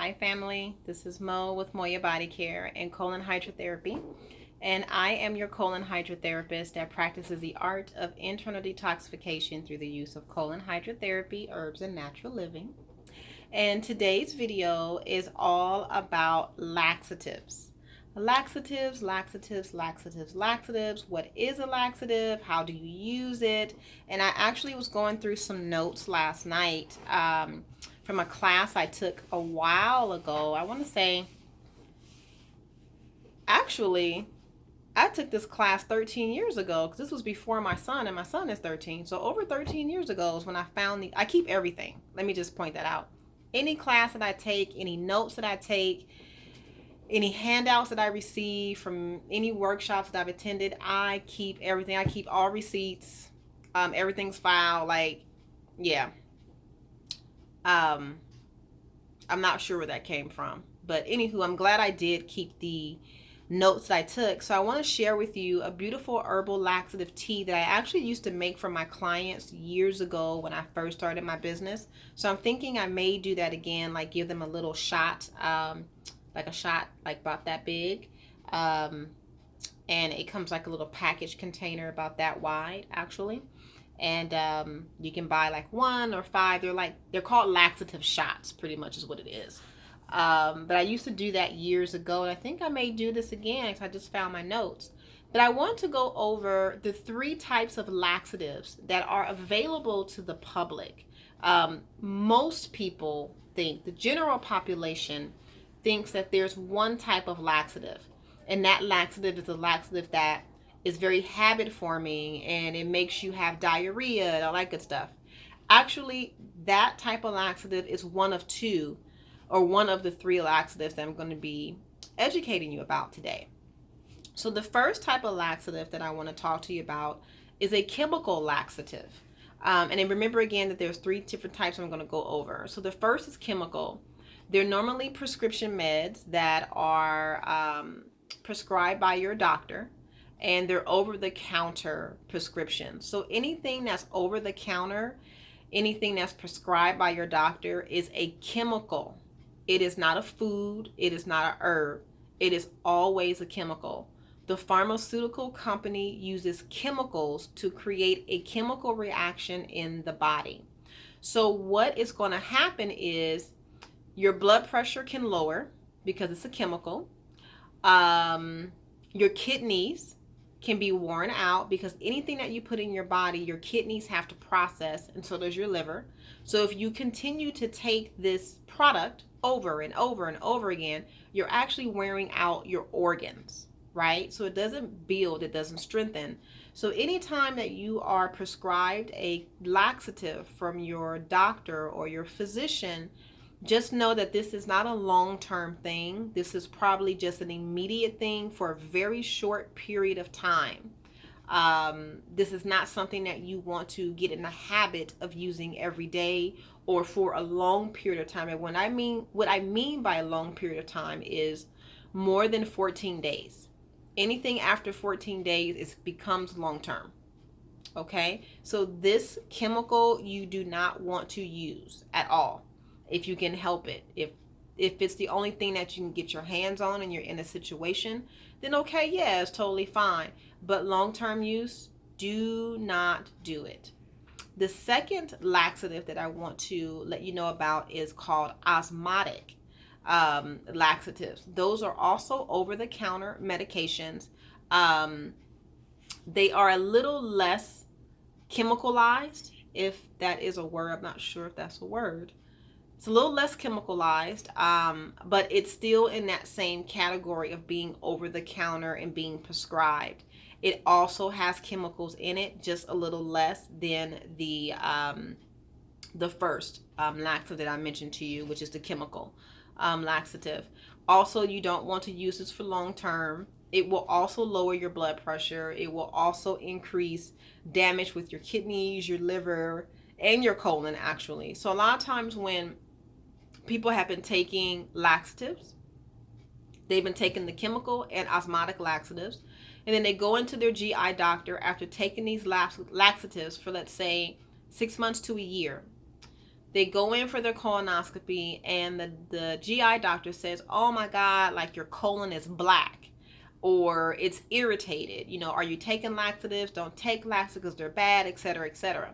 Hi family, this is Mo with Moya Body Care and Colon Hydrotherapy, and I am your colon hydrotherapist that practices the art of internal detoxification through the use of colon hydrotherapy, herbs, and natural living. And today's video is all about laxatives. Laxatives. What is a laxative? How do you use it? And I actually was going through some notes last night from a class I took a while ago. I want to say, actually, I took this class 13 years ago because this was before my son, and my son is 13. So over 13 years ago is when I found I keep everything. Let me just point that out. Any class that I take, any notes that I take, any handouts that I receive from any workshops that I've attended, I keep everything. I keep all receipts. Everything's filed. Like, yeah. I'm not sure where that came from. But anywho, I'm glad I did keep the notes that I took. So I want to share with you a beautiful herbal laxative tea that I actually used to make for my clients years ago when I first started my business. So I'm thinking I may do that again, like give them a little shot, like a shot like about that big. And it comes like a little package container about that wide actually. And you can buy like 1 or 5. They're called laxative shots, pretty much is what it is. But I used to do that years ago, and I think I may do this again because I just found my notes. But I want to go over the 3 types of laxatives that are available to the public. Most people think, the general population thinks that there's one type of laxative, and that laxative is a laxative that is very habit forming and it makes you have diarrhea and all that good stuff. Actually, that type of laxative is one of 2 or one of the 3 laxatives that I'm going to be educating you about today. So the first type of laxative that I want to talk to you about is a chemical laxative. And then remember again that there's 3 different types I'm going to go over. So the first is chemical. They're normally prescription meds that are prescribed by your doctor, and they're over-the-counter prescriptions. So anything that's over-the-counter, anything that's prescribed by your doctor is a chemical. It is not a food. It is not a herb. It is always a chemical. The pharmaceutical company uses chemicals to create a chemical reaction in the body. So what is going to happen is your blood pressure can lower because it's a chemical. Your kidneys can be worn out because anything that you put in your body, your kidneys have to process, and so does your liver. So if you continue to take this product over and over and over again, you're actually wearing out your organs, right? So it doesn't build, it doesn't strengthen. So anytime that you are prescribed a laxative from your doctor or your physician, just know that this is not a long-term thing. This is probably just an immediate thing for a very short period of time. This is not something that you want to get in the habit of using every day or for a long period of time. And what I mean by a long period of time is more than 14 days. Anything after 14 days becomes long-term. Okay, so this chemical you do not want to use at all if you can help it. If it's the only thing that you can get your hands on and you're in a situation, then okay, yeah, it's totally fine. But long-term use, do not do it. The second laxative that I want to let you know about is called osmotic laxatives. Those are also over-the-counter medications. They are a little less chemicalized, if that is a word. I'm not sure if that's a word. It's a little less chemicalized, but it's still in that same category of being over the counter and being prescribed. It also has chemicals in it, just a little less than the first laxative that I mentioned to you, which is the chemical laxative. Also, you don't want to use this for long term. It will also lower your blood pressure. It will also increase damage with your kidneys, your liver, and your colon, actually. So a lot of times when people have been taking laxatives, they've been taking the chemical and osmotic laxatives, and then they go into their GI doctor after taking these laxatives for, let's say, 6 months to a year. They go in for their colonoscopy, and the GI doctor says, oh my God, like your colon is black or it's irritated. You know, are you taking laxatives? Don't take laxatives because they're bad, etc., etc.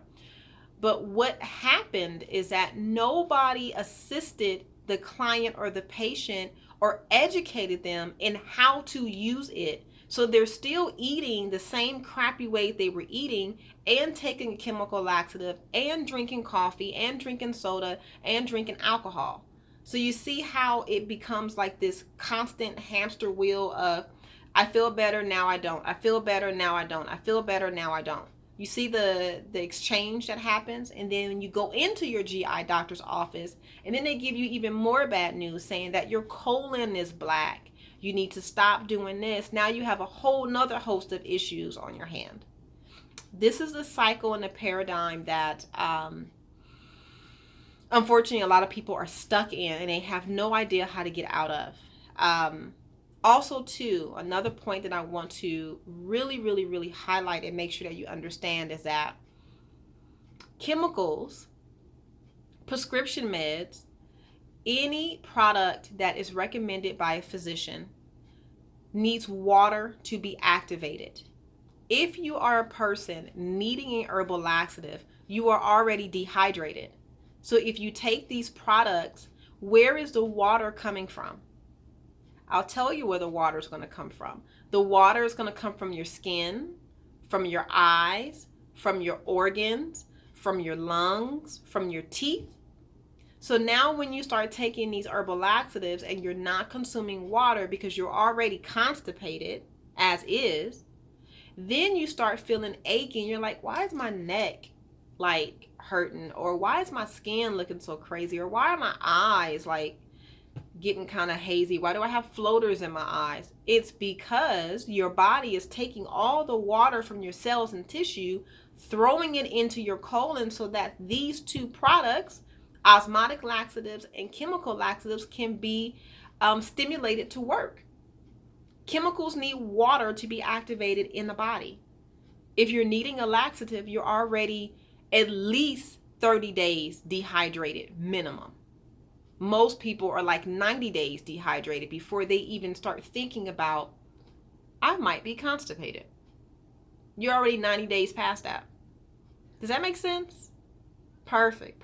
But what happened is that nobody assisted the client or the patient or educated them in how to use it. So they're still eating the same crappy way they were eating and taking a chemical laxative and drinking coffee and drinking soda and drinking alcohol. So you see how it becomes like this constant hamster wheel of I feel better, now I don't. I feel better, now I don't. I feel better, now I don't. You see the exchange that happens, and then when you go into your GI doctor's office, and then they give you even more bad news saying that your colon is black. You need to stop doing this. Now you have a whole nother host of issues on your hand. This is the cycle and the paradigm that unfortunately a lot of people are stuck in, and they have no idea how to get out of. Also, too, another point that I want to really highlight and make sure that you understand is that chemicals, prescription meds, any product that is recommended by a physician needs water to be activated. If you are a person needing an herbal laxative, you are already dehydrated. So if you take these products, where is the water coming from? I'll tell you where the water is going to come from. The water is going to come from your skin, from your eyes, from your organs, from your lungs, from your teeth. So now when you start taking these herbal laxatives and you're not consuming water because you're already constipated as is, then you start feeling achy. You're like, why is my neck like hurting? Or why is my skin looking so crazy? Or why are my eyes like getting kind of hazy? Why do I have floaters in my eyes? It's because your body is taking all the water from your cells and tissue, throwing it into your colon so that these two products, osmotic laxatives and chemical laxatives, can be stimulated to work. Chemicals need water to be activated in the body. If you're needing a laxative, you're already at least 30 days dehydrated minimum. Most people are like 90 days dehydrated before they even start thinking about, I might be constipated. You're already 90 days past that. Does that make sense? Perfect.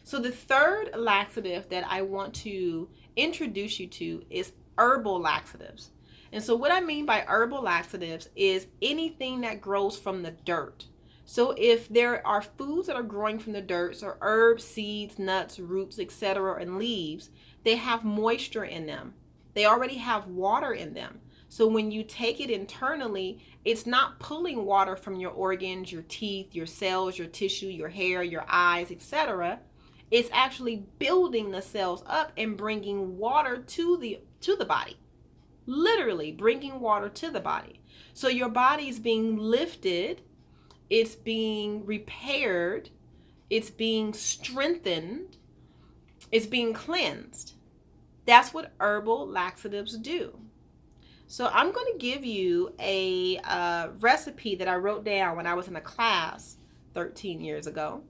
So the third laxative that I want to introduce you to is herbal laxatives. And so what I mean by herbal laxatives is anything that grows from the dirt. So if there are foods that are growing from the dirt, so herbs, seeds, nuts, roots, etc., and leaves, they have moisture in them. They already have water in them. So when you take it internally, it's not pulling water from your organs, your teeth, your cells, your tissue, your hair, your eyes, etc. It's actually building the cells up and bringing water to the body. Literally bringing water to the body. So your body is being lifted, it's being repaired, it's being strengthened, it's being cleansed. That's what herbal laxatives do. So I'm going to give you a recipe that I wrote down when I was in a class 13 years ago,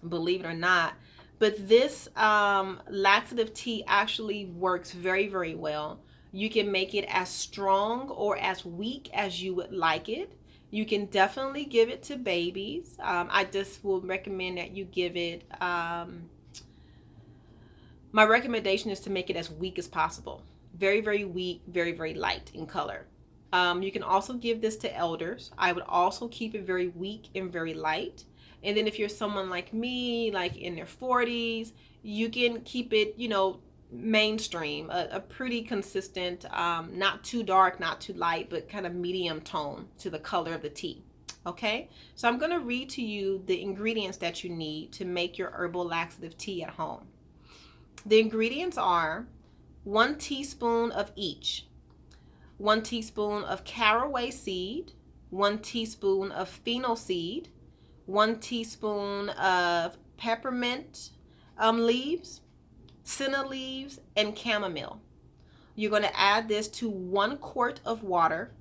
believe it or not. But this laxative tea actually works very well. You can make it as strong or as weak as you would like it. You can definitely give it to babies. I just will recommend that you give it, my recommendation is to make it as weak as possible. Very weak, very light in color. You can also give this to elders. I would also keep it very weak and very light. And then if you're someone like me, like in their 40s, you can keep it, mainstream, a pretty consistent, not too dark, not too light, but kind of medium tone to the color of the tea. Okay, so I'm going to read to you the ingredients that you need to make your herbal laxative tea at home. The ingredients are 1 teaspoon of each: 1 teaspoon of caraway seed, 1 teaspoon of fennel seed, 1 teaspoon of peppermint leaves, senna leaves, and chamomile. You're going to add this to 1 quart of water.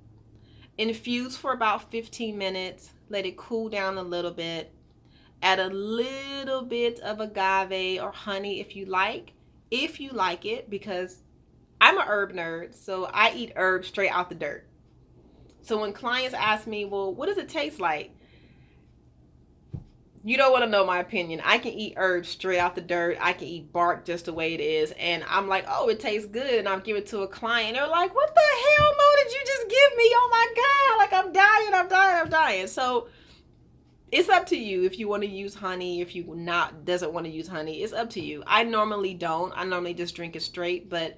Infuse for about 15 minutes. Let it cool down a little bit. Add a little bit of agave or honey if you like it, because I'm a herb nerd, so I eat herbs straight out the dirt. So when clients ask me, well, what does it taste like? You don't want to know my opinion. I can eat herbs straight out the dirt. I can eat bark just the way it is. And I'm like, oh, it tastes good. And I'll give it to a client. They're like, what the hell, Mo, did you just give me? Oh my God. Like, I'm dying. So it's up to you if you want to use honey. If you doesn't want to use honey, it's up to you. I normally don't. I normally just drink it straight. But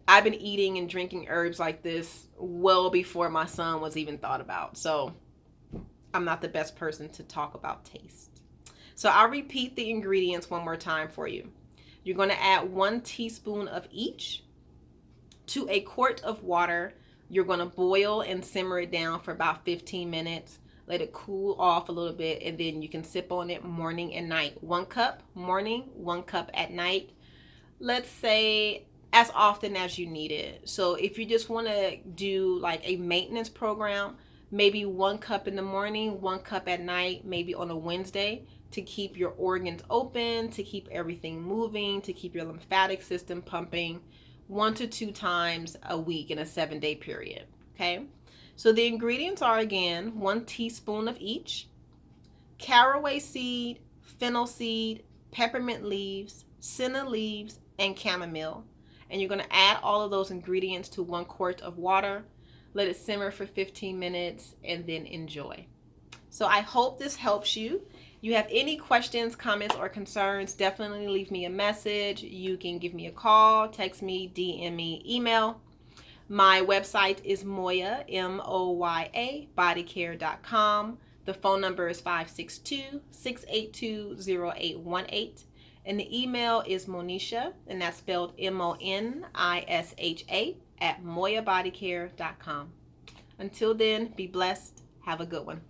I've been eating and drinking herbs like this well before my son was even thought about. So I'm not the best person to talk about taste. So I'll repeat the ingredients one more time for you. You're going to add 1 teaspoon of each to a quart of water. You're going to boil and simmer it down for about 15 minutes. Let it cool off a little bit, and then you can sip on it morning and night. 1 cup morning, 1 cup at night. Let's say as often as you need it. So if you just want to do like a maintenance program, maybe 1 cup in the morning, 1 cup at night, maybe on a Wednesday, to keep your organs open, to keep everything moving, to keep your lymphatic system pumping 1 to 2 times a week in a 7-day period. Okay. So the ingredients are, again, 1 teaspoon of each: caraway seed, fennel seed, peppermint leaves, senna leaves, and chamomile. And you're going to add all of those ingredients to 1 quart of water. Let it simmer for 15 minutes and then enjoy. So I hope this helps you. You have any questions, comments, or concerns, definitely leave me a message. You can give me a call, text me, DM me, email. My website is Moya, MOYA, bodycare.com. The phone number is 562-682-0818. And the email is Monisha, and that's spelled MONISHA, at moyabodycare.com. Until then, be blessed. Have a good one.